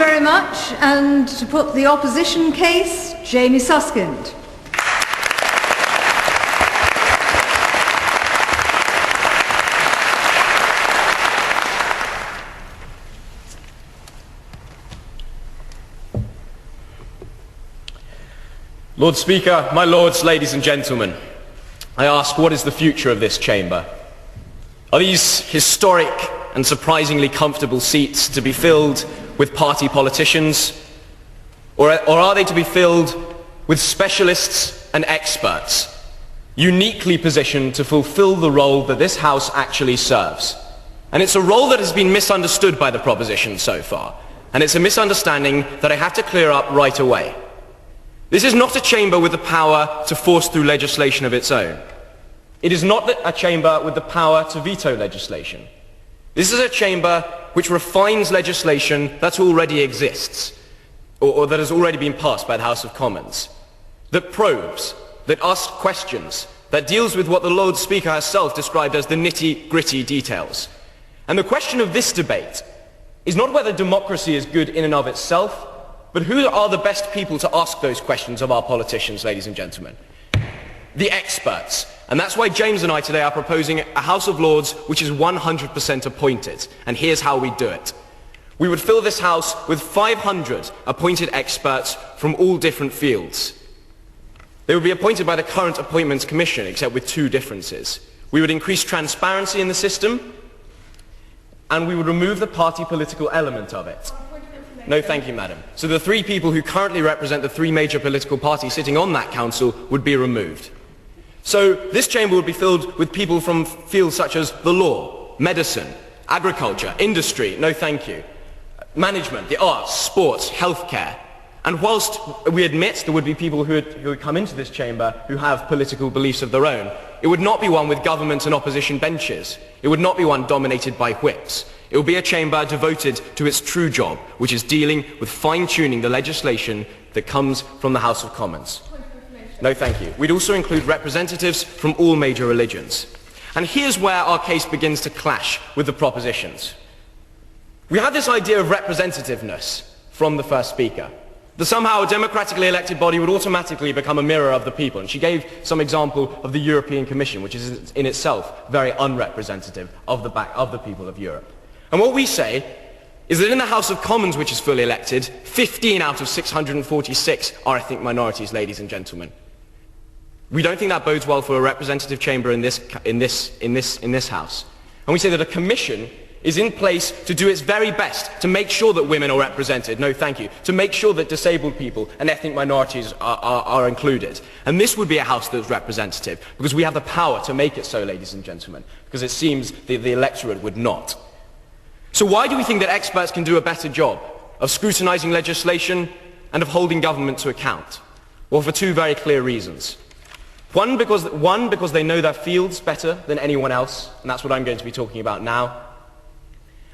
very much. And to put the opposition case, Jamie Susskind. Lord Speaker, my lords, ladies and gentlemen, I ask, what is the future of this chamber? Are these historic and surprisingly comfortable seats to be filled with party politicians, or are they to be filled with specialists and experts, uniquely positioned to fulfill the role that this House actually serves? And it's a role that has been misunderstood by the proposition so far, and it's a misunderstanding that I have to clear up right away. This is not a chamber with the power to force through legislation of its own. It is not a chamber with the power to veto legislation. This is a chamber which refines legislation that already exists, or that has already been passed by the House of Commons, that probes, that asks questions, that deals with what the Lord Speaker herself described as the nitty-gritty details. And the question of this debate is not whether democracy is good in and of itself, but who are the best people to ask those questions of our politicians, ladies and gentlemen? The experts. And that's why James and I today are proposing a House of Lords which is 100% appointed. And here's how we do it. We would fill this House with 500 appointed experts from all different fields. They would be appointed by the current Appointments Commission, except with two differences. We would increase transparency in the system, and we would remove the party political element of it. No, thank you, madam. So the three people who currently represent the three major political parties sitting on that council would be removed. So this chamber would be filled with people from fields such as the law, medicine, agriculture, industry, no thank you, management, the arts, sports, healthcare. And whilst we admit there would be people who would come into this chamber who have political beliefs of their own, it would not be one with government and opposition benches. It would not be one dominated by whips. It will be a chamber devoted to its true job, which is dealing with fine-tuning the legislation that comes from the House of Commons. No, thank you. We'd also include representatives from all major religions. And here's where our case begins to clash with the propositions. We have this idea of representativeness from the first speaker, that somehow a democratically elected body would automatically become a mirror of the people. And she gave some example of the European Commission, which is in itself very unrepresentative of the people of Europe. And what we say is that in the House of Commons, which is fully elected, 15 out of 646 are ethnic minorities, ladies and gentlemen. We don't think that bodes well for a representative chamber in this House. And we say that a commission is in place to do its very best to make sure that women are represented, no thank you, to make sure that disabled people and ethnic minorities are included. And this would be a House that's representative, because we have the power to make it so, ladies and gentlemen, because it seems the electorate would not. So why do we think that experts can do a better job of scrutinising legislation and of holding government to account? Well, for two very clear reasons. One, because they know their fields better than anyone else, and that's what I'm going to be talking about now.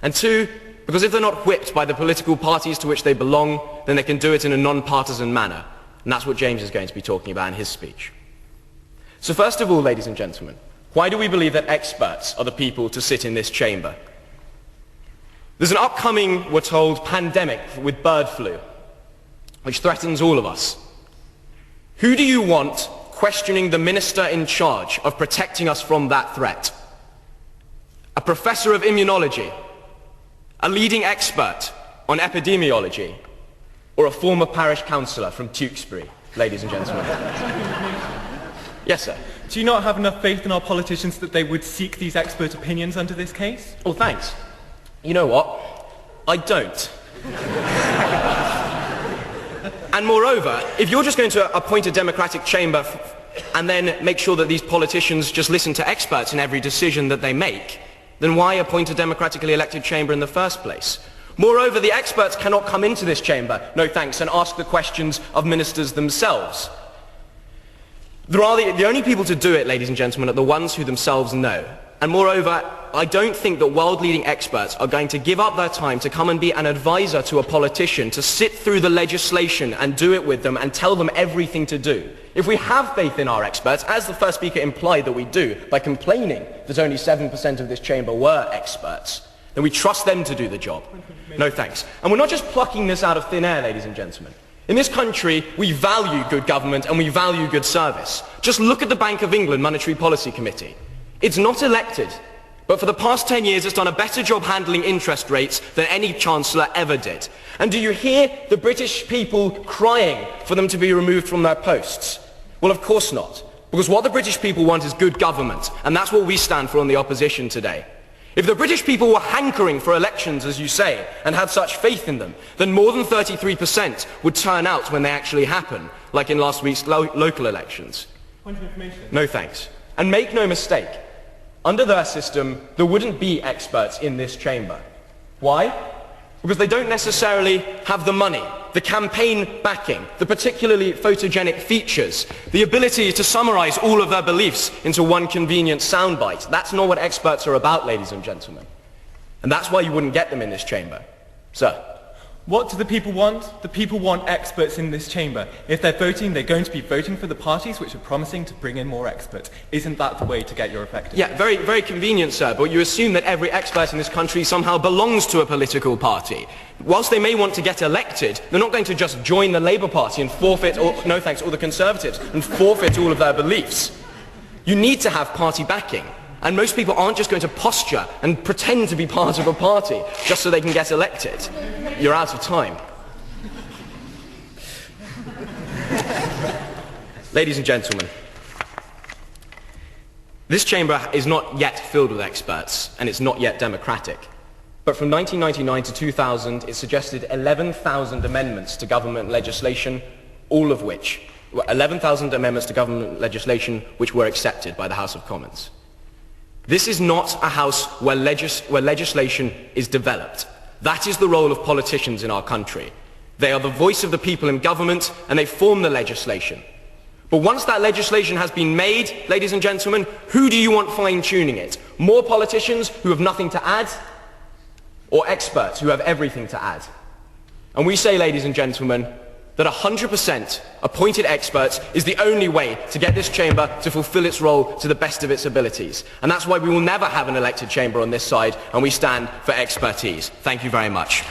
And two, because if they're not whipped by the political parties to which they belong, then they can do it in a non-partisan manner. And that's what James is going to be talking about in his speech. So first of all, ladies and gentlemen, why do we believe that experts are the people to sit in this chamber? There's an upcoming, we're told, pandemic with bird flu, which threatens all of us. Who do you want questioning the minister in charge of protecting us from that threat? A professor of immunology, a leading expert on epidemiology, or a former parish councillor from Tewkesbury, ladies and gentlemen? Yes, sir. Do you not have enough faith in our politicians that they would seek these expert opinions under this case? Oh, thanks. You know what? I don't. And moreover, if you're just going to appoint a democratic chamber and then make sure that these politicians just listen to experts in every decision that they make, then why appoint a democratically elected chamber in the first place? Moreover, the experts cannot come into this chamber, no thanks, and ask the questions of ministers themselves. The only people to do it, ladies and gentlemen, are the ones who themselves know. And moreover, I don't think that world-leading experts are going to give up their time to come and be an advisor to a politician, to sit through the legislation and do it with them and tell them everything to do. If we have faith in our experts, as the first speaker implied that we do, by complaining that only 7% of this chamber were experts, then we trust them to do the job. No thanks. And we're not just plucking this out of thin air, ladies and gentlemen. In this country, we value good government and we value good service. Just look at the Bank of England Monetary Policy Committee. It's not elected, but for the past 10 years it's done a better job handling interest rates than any chancellor ever did. And do you hear the British people crying for them to be removed from their posts? Well, of course not. Because what the British people want is good government, and that's what we stand for in the opposition today. If the British people were hankering for elections, as you say, and had such faith in them, then more than 33% would turn out when they actually happen, like in last week's local elections. Point of information. No thanks. And make no mistake, under their system, there wouldn't be experts in this chamber. Why? Because they don't necessarily have the money, the campaign backing, the particularly photogenic features, the ability to summarize all of their beliefs into one convenient soundbite. That's not what experts are about, ladies and gentlemen. And that's why you wouldn't get them in this chamber. Sir. What do the people want? The people want experts in this chamber. If they're voting, they're going to be voting for the parties which are promising to bring in more experts. Isn't that the way to get your effective? Yeah, very, very convenient, sir, but you assume that every expert in this country somehow belongs to a political party. Whilst they may want to get elected, they're not going to just join the Labour Party and forfeit, or the Conservatives, and forfeit all of their beliefs. You need to have party backing. And most people aren't just going to posture and pretend to be part of a party just so they can get elected. You're out of time. Ladies and gentlemen, this chamber is not yet filled with experts, and it's not yet democratic. But from 1999 to 2000, it suggested 11,000 amendments to government legislation, all of which, 11,000 amendments to government legislation which were accepted by the House of Commons. This is not a house where legislation is developed. That is the role of politicians in our country. They are the voice of the people in government, and they form the legislation. But once that legislation has been made, ladies and gentlemen, who do you want fine-tuning it? More politicians who have nothing to add, or experts who have everything to add? And we say, ladies and gentlemen, that 100% appointed experts is the only way to get this chamber to fulfill its role to the best of its abilities. And that's why we will never have an elected chamber on this side, and we stand for expertise. Thank you very much.